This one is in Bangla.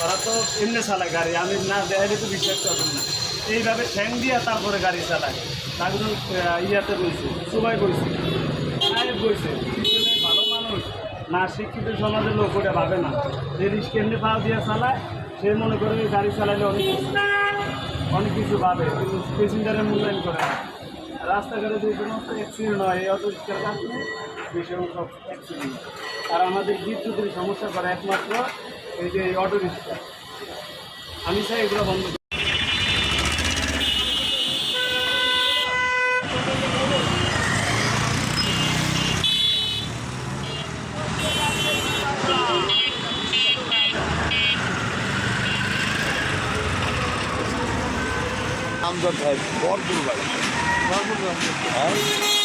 ওরা তো এমনি চালায় গাড়ি, আমি না দেখালে তো বিশ্বাস করবেন না। এইভাবে ঠ্যাং দিয়ে তারপরে গাড়ি চালায়। তারপর ইয়াতে বলছে, সবাই বলছে, সাহেব বলছে, ভালো মানুষ না, শিক্ষিত সমাজের লোক ওটা ভাবে না। যে রিস্ক এমনি পা দিয়ে চালায়, সে মনে করে গাড়ি চালাইলে অনেক কিছু ভাবে, কিন্তু প্যাসেঞ্জারের মূল্যায়ন করে না। রাস্তাঘাটে যে সমস্ত অ্যাক্সিডেন্ট হয়, এই অটো রিক্সার কারণে এই সমস্ত অ্যাক্সিডেন্ট। আর আমাদের বিদ্যুতের সমস্যা করে একমাত্র এই যে এই অটো রিক্সা। আমি চাই এগুলো বন্ধ। আমজাদ ভাই বরপুর বাড়ি। বরপুর